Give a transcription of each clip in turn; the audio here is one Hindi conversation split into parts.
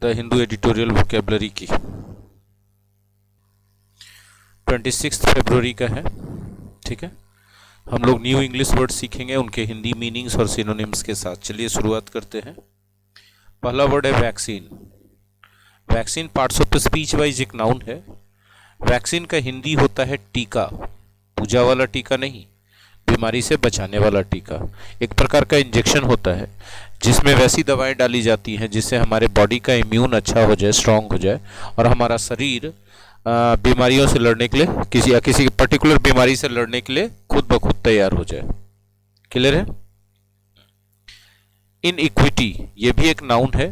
द हिंदू एडिटोरियल वोकेबलरी की 26 फरवरी का है। ठीक है, हम लोग न्यू इंग्लिश वर्ड सीखेंगे उनके हिंदी मीनिंग्स और सिनोनिम्स के साथ। चलिए शुरुआत करते हैं। पहला वर्ड है vaccine. Vaccine parts of speech wise एक नाउन है। वैक्सीन का हिंदी होता है टीका, पूजा वाला टीका नहीं, बीमारी से बचाने वाला टीका। एक प्रकार का इंजेक्शन होता है जिसमें वैसी दवाएं डाली जाती हैं जिससे हमारे बॉडी का इम्यून अच्छा हो जाए, स्ट्रांग हो जाए और हमारा शरीर बीमारियों से लड़ने के लिए, किसी पर्टिकुलर बीमारी से लड़ने के लिए खुद ब खुद तैयार हो जाए। क्लियर है? इन इक्विटी ये भी एक नाउन है।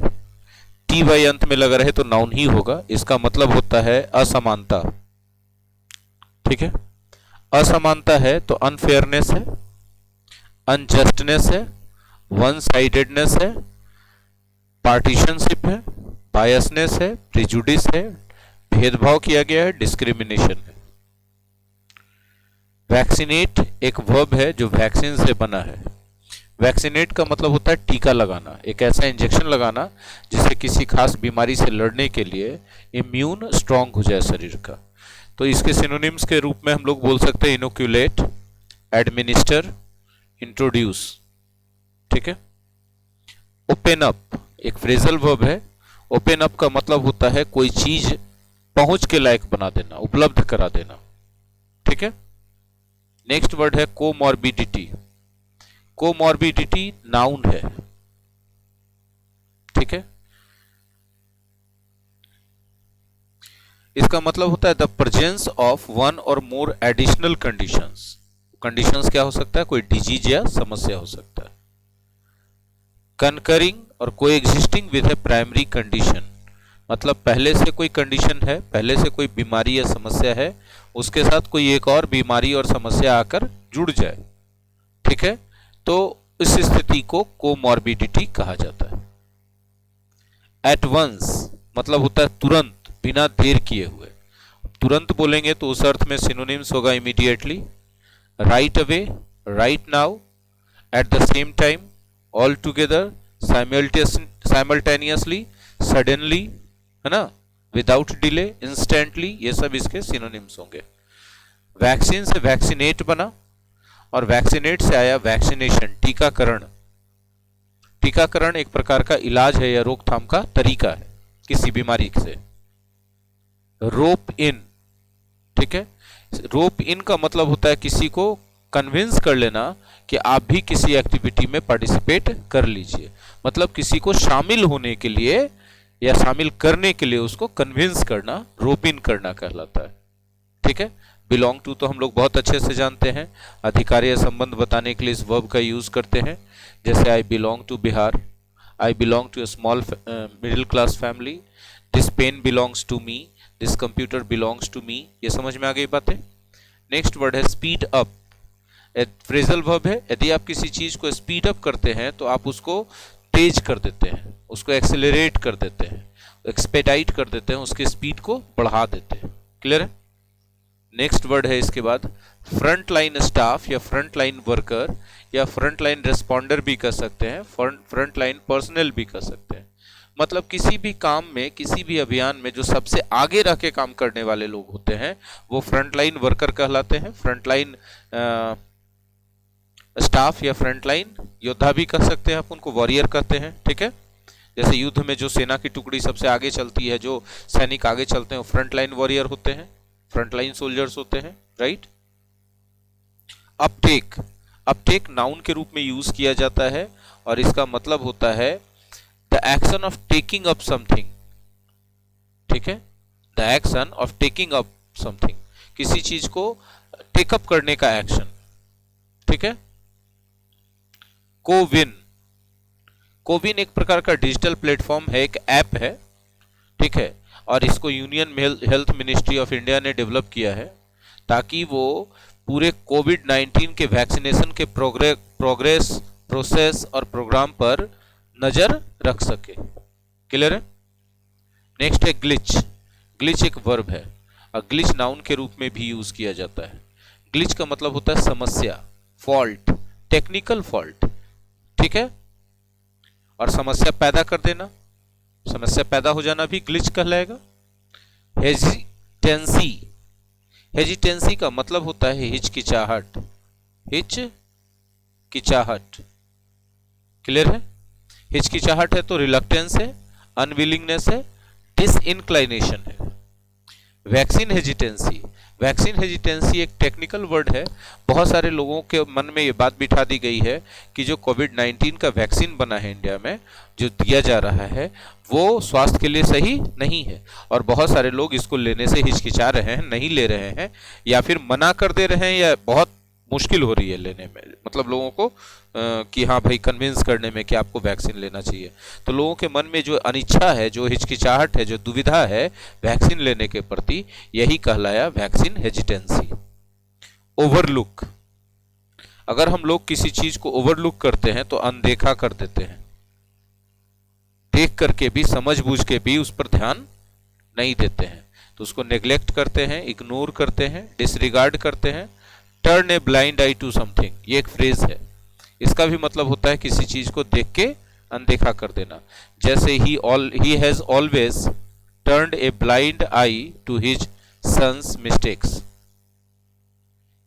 टी वाई अंत में लगा रहे तो नाउन ही होगा। इसका मतलब होता है असमानता। ठीक है, असमानता है तो अनफेयरनेस है, अनजस्टनेस है, वन साइडेडनेस है, पार्टीशनशिप है, बायसनेस है, प्रिजुडिस है, भेदभाव किया गया है, डिस्क्रिमिनेशन है। वैक्सीनेट एक वर्ब है जो वैक्सीन से बना है। वैक्सीनेट का मतलब होता है टीका लगाना, एक ऐसा इंजेक्शन लगाना जिससे किसी खास बीमारी से लड़ने के लिए इम्यून स्ट्रांग हो जाए शरीर का। तो इसके सिनोनिम्स के रूप में हम लोग बोल सकते हैं इनोक्यूलेट, एडमिनिस्टर, इंट्रोड्यूस। ठीक है। ओपन अप एक फ्रेजल वर्ब है। ओपन अप का मतलब होता है कोई चीज पहुंच के लायक बना देना, उपलब्ध करा देना। ठीक है। नेक्स्ट वर्ड है कोमॉर्बिडिटी। कोमॉर्बिडिटी नाउन है। ठीक है, इसका मतलब होता है द प्रेजेंस ऑफ वन और मोर एडिशनल कंडीशंस। कंडीशंस क्या हो सकता है? कोई डिजीज या समस्या हो सकता है। कंकरिंग और कोई existing with A primary condition, मतलब पहले से कोई कंडीशन है, पहले से कोई बीमारी या समस्या है, उसके साथ कोई एक और बीमारी और समस्या आकर जुड़ जाए। ठीक है, तो इस स्थिति को कोमॉर्बिडिटी कहा जाता है। एट वंस मतलब होता है तुरंत, बिना देर किए हुए। तुरंत बोलेंगे तो उस अर्थ में सिनोनिम्स होगा immediately, right away, right now, at the same time, all together, simultaneously, suddenly, है ना, विदाउट डिले, इंस्टेंटली, ये सब इसके सिनोनिम्स होंगे। वैक्सीन से वैक्सीनेट बना और वैक्सीनेट से आया वैक्सीनेशन, टीकाकरण। टीकाकरण एक प्रकार का इलाज है या रोकथाम का तरीका है किसी बीमारी से। रोप इन, ठीक है, रोप इन का मतलब होता है किसी को कन्विंस कर लेना कि आप भी किसी एक्टिविटी में पार्टिसिपेट कर लीजिए, मतलब किसी को शामिल होने के लिए या शामिल करने के लिए उसको कन्विंस करना, रोप इन करना कहलाता है। ठीक है। बिलोंग टू तो हम लोग बहुत अच्छे से जानते हैं, अधिकार या संबंध बताने के लिए इस वर्ब का यूज करते हैं। जैसे I belong to Bihar, I belong to a small middle class family, this pen belongs to me, this computer belongs to me. ये समझ में आ गई बातें। नेक्स्ट वर्ड है स्पीड अप। फ्रेजल वर्ब है। यदि आप किसी चीज को स्पीड अप करते हैं तो आप उसको तेज कर देते हैं, उसको एक्सेलरेट कर देते हैं, एक्सपेडाइट कर देते हैं, उसके स्पीड को बढ़ा देते हैं। क्लियर है? नेक्स्ट वर्ड है इसके बाद फ्रंट लाइन स्टाफ या फ्रंट लाइन वर्कर या फ्रंट लाइन रेस्पॉन्डर भी कर सकते हैं, फ्रंट लाइन पर्सनल भी कर सकते हैं। मतलब किसी भी काम में, किसी भी अभियान में जो सबसे आगे रह के काम करने वाले लोग होते हैं वो फ्रंट लाइन वर्कर कहलाते हैं। फ्रंट लाइन स्टाफ या फ्रंट लाइन योद्धा भी कह सकते हैं, आप उनको वॉरियर कहते हैं। ठीक है, जैसे युद्ध में जो सेना की टुकड़ी सबसे आगे चलती है, जो सैनिक आगे चलते हैं, वो फ्रंट लाइन वॉरियर होते हैं, फ्रंट लाइन सोल्जर्स होते हैं। राइट। अपटेक, अपटेक नाउन के रूप में यूज किया जाता है और इसका मतलब होता है the action of taking up something. ठीक है, the action of taking up something, किसी चीज को टेकअप करने का एक्शन। ठीक है। कोविन, कोविन एक प्रकार का डिजिटल प्लेटफॉर्म है, एक ऐप है। ठीक है, और इसको union health ministry of India ने डेवलप किया है ताकि वो पूरे कोविड-19 के वैक्सीनेशन के प्रोग्रेस, प्रोसेस और प्रोग्राम पर नजर रख सके। क्लियर है? नेक्स्ट है ग्लिच। ग्लिच एक वर्ब है और ग्लिच नाउन के रूप में भी यूज किया जाता है। ग्लिच का मतलब होता है समस्या, फॉल्ट, टेक्निकल फॉल्ट। ठीक है, और समस्या पैदा कर देना, समस्या पैदा हो जाना भी ग्लिच कहलाएगा। हेजिटेंसी, हेजिटेंसी का मतलब होता है हिचकिचाहट, हिचकिचाहट, क्लियर है। हिचकिचाहट है तो रिलक्टेंस है, अनविलिंगनेस है, डिसइंक्लाइनेशन है। वैक्सीन हेजिटेंसी, वैक्सीन हेजिटेंसी एक टेक्निकल वर्ड है। बहुत सारे लोगों के मन में ये बात बिठा दी गई है कि जो कोविड-19 का वैक्सीन बना है इंडिया में, जो दिया जा रहा है, वो स्वास्थ्य के लिए सही नहीं है और बहुत सारे लोग इसको लेने से हिचकिचा रहे हैं, नहीं ले रहे हैं या फिर मना कर दे रहे हैं या बहुत मुश्किल हो रही है लेने में, मतलब लोगों को कि हाँ भाई कन्विंस करने में कि आपको वैक्सीन लेना चाहिए। तो लोगों के मन में जो अनिच्छा है, जो हिचकिचाहट है, जो दुविधा है वैक्सीन लेने के प्रति, यही कहलाया वैक्सीन हेजिटेंसी। ओवरलुक, अगर हम लोग किसी चीज को ओवरलुक करते हैं तो अनदेखा कर देते हैं, देख करके भी, समझबूझ के भी उस पर ध्यान नहीं देते हैं, तो उसको नेग्लेक्ट करते हैं, इग्नोर करते हैं, डिसरिगार्ड करते हैं। Turn a blind eye to something, ये एक फ्रेज है, इसका भी मतलब होता है किसी चीज को देख के अनदेखा कर देना। जैसे he has always turned a blind eye to his sons mistakes,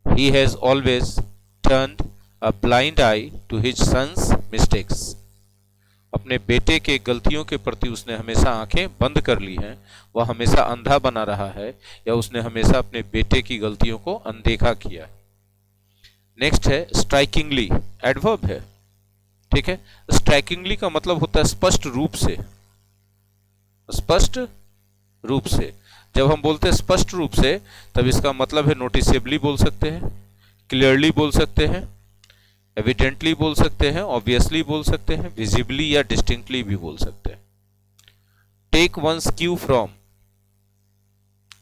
he has always turned a blind eye to his sons mistakes, अपने बेटे के गलतियों के प्रति उसने हमेशा आंखें बंद कर ली हैं, वह हमेशा अंधा बना रहा है या उसने हमेशा अपने बेटे की गलतियों को अनदेखा किया। नेक्स्ट है स्ट्राइकिंगली, एडवर्ब है, ठीक है। स्ट्राइकिंगली का मतलब होता है स्पष्ट रूप से, स्पष्ट रूप से। जब हम बोलते हैं स्पष्ट रूप से, तब इसका मतलब है नोटिसेबली बोल सकते हैं, क्लियरली बोल सकते हैं, एविडेंटली बोल सकते हैं, ऑब्वियसली बोल सकते हैं, विजिबली या डिस्टिंक्टली भी बोल सकते हैं। टेक वंस क्यू फ्रॉम,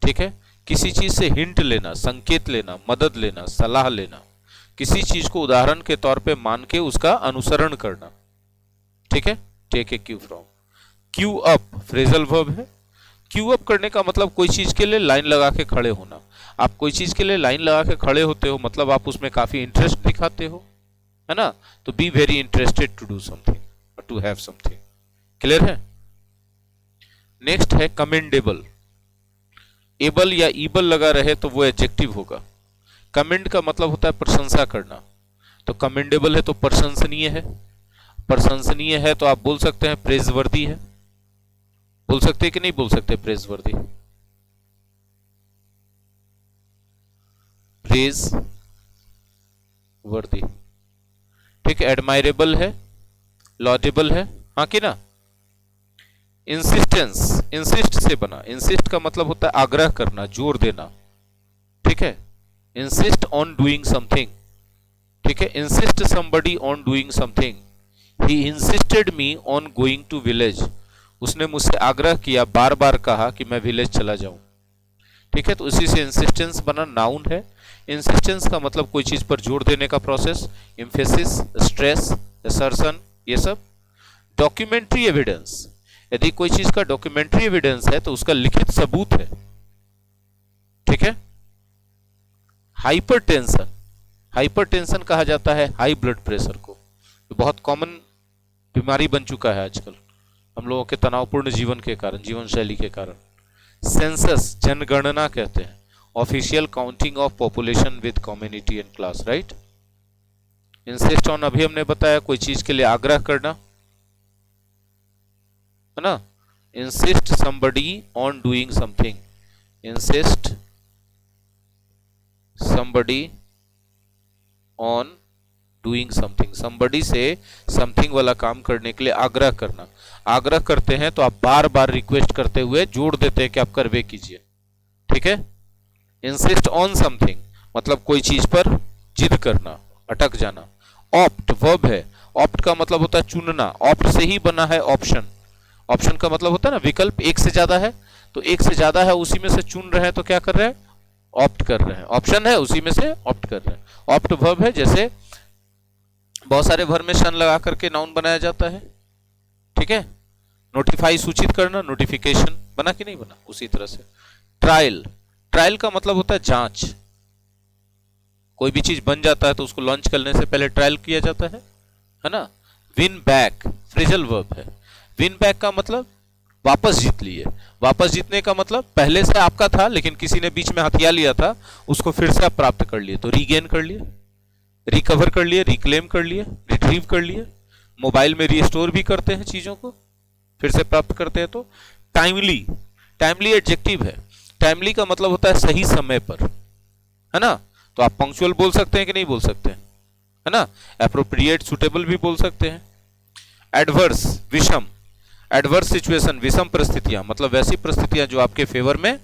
ठीक है, किसी चीज से हिंट लेना, संकेत लेना, मदद लेना, सलाह लेना, किसी चीज को उदाहरण के तौर पे मान के उसका अनुसरण करना, ठीक है। Take a cue from. Cue up phrasal verb है। क्यू अप करने का मतलब कोई चीज के लिए लाइन लगा के खड़े होना। आप कोई चीज के लिए लाइन लगा के खड़े होते हो, मतलब आप उसमें काफी इंटरेस्ट दिखाते हो, है ना। तो be very interested to do something, to have something, clear है। नेक्स्ट है कमेंडेबल। एबल या ईबल लगा रहे तो वो एडजेक्टिव होगा। कमेंड का मतलब होता है प्रशंसा करना, तो कमेंडेबल है तो प्रशंसनीय है, प्रशंसनीय है तो आप बोल सकते हैं प्रेजवर्दी है। बोल सकते हैं कि नहीं बोल सकते प्रेजवर्दी, प्रेज वर्दी, ठीक है। एडमायरेबल है, लॉजेबल है, हाँ कि ना। इंसिस्टेंस, इंसिस्ट से बना, इंसिस्ट का मतलब होता है आग्रह करना, जोर देना, ठीक है। इंसिस्ट ऑन डूइंग समथिंग, ठीक है। Insist somebody on doing something, he insisted me on going to village, उसने मुझसे आग्रह किया, बार बार कहा कि मैं विलेज चला जाऊं, ठीक है। तो उसी से इंसिस्टेंस बना, नाउन है। इंसिस्टेंस का मतलब कोई चीज पर जोर देने का प्रोसेस, एम्फेसिस, स्ट्रेस, असर्शन, ये सब। डॉक्यूमेंट्री एविडेंस, यदि कोई चीज का डॉक्यूमेंट्री एविडेंस है तो उसका लिखित सबूत है, ठीक है। हाइपरटेंशन, हाइपरटेंशन कहा जाता है हाई ब्लड प्रेशर को, तो बहुत कॉमन बीमारी बन चुका है आजकल हम लोगों के तनावपूर्ण जीवन के कारण, जीवन शैली के कारण। सेंसस, जनगणना कहते हैं, official counting of population with community and class, right. Insist on, अभी हमने बताया कोई चीज के लिए आग्रह करना, है ना। Insist somebody on doing something, insist somebody on doing something, somebody से something वाला काम करने के लिए आग्रह करना। आग्रह करते हैं तो आप बार बार रिक्वेस्ट करते हुए जोड़ देते हैं कि आप करवे कीजिए, ठीक है। insist on something मतलब कोई चीज पर जिद करना, अटक जाना। opt वर्ब है, opt का मतलब होता है चुनना, opt से ही बना है ऑप्शन। ऑप्शन का मतलब होता है ना विकल्प, एक से ज्यादा है तो एक से ज्यादा है उसी में से चुन रहे हैं तो क्या कर रहे हैं, ऑप्ट कर रहे हैं। ऑप्शन है उसी में से ऑप्ट कर रहे हैं। ऑप्ट वर्ब है, जैसे बहुत सारे वर्ब में शन लगा करके नाउन बनाया जाता है, ठीक है। नोटिफाई सूचित करना, नोटिफिकेशन बना कि नहीं बना, उसी तरह से। ट्रायल, ट्रायल का मतलब होता है जांच। कोई भी चीज बन जाता है तो उसको लॉन्च करने से पहले ट्रायल किया जाता है ना। विन बैक फ्रेजल वर्ब है। विन बैक का मतलब वापस जीत लिए। वापस जीतने का मतलब पहले से आपका था लेकिन किसी ने बीच में हथिया लिया था, उसको फिर से आप प्राप्त कर लिए, तो रीगेन कर लिए, रिकवर कर लिए, रिक्लेम कर लिए, रिट्रीव कर लिए। मोबाइल में रिस्टोर भी करते हैं चीजों को, फिर से प्राप्त करते हैं। तो टाइमली, टाइमली एडजेक्टिव है। टाइमली का मतलब होता है सही समय पर, है ना। तो आप पंक्चुअल बोल सकते हैं कि नहीं बोल सकते हैं, है ना। एप्रोप्रिएट, सुटेबल भी बोल सकते हैं। एडवर्स, विषम, एडवर्स सिचुएशन, विषम परिस्थितियां, मतलब वैसी परिस्थितियां जो आपके फेवर में,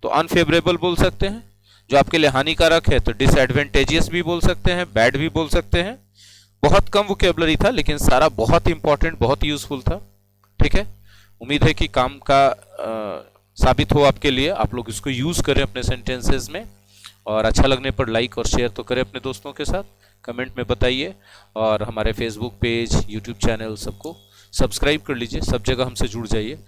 तो अनफेवरेबल बोल सकते हैं। जो आपके लिए हानिकारक है तो डिसएडवेंटेजियस भी बोल सकते हैं, बैड भी बोल सकते हैं। बहुत कम वोकेबलरी था लेकिन सारा बहुत इंपॉर्टेंट, बहुत यूजफुल था। ठीक है, उम्मीद है कि काम का साबित हो आपके लिए, आप लोग इसको यूज करें अपने सेंटेंसेस में, और अच्छा लगने पर लाइक और शेयर तो करें अपने दोस्तों के साथ, कमेंट में बताइए, और हमारे फेसबुक पेज, यूट्यूब चैनल सबको सब्सक्राइब कर लीजिए, सब जगह हमसे जुड़ जाइए,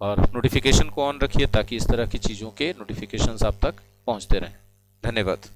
और नोटिफिकेशन को ऑन रखिए ताकि इस तरह की चीज़ों के नोटिफिकेशंस आप तक पहुंचते रहें। धन्यवाद।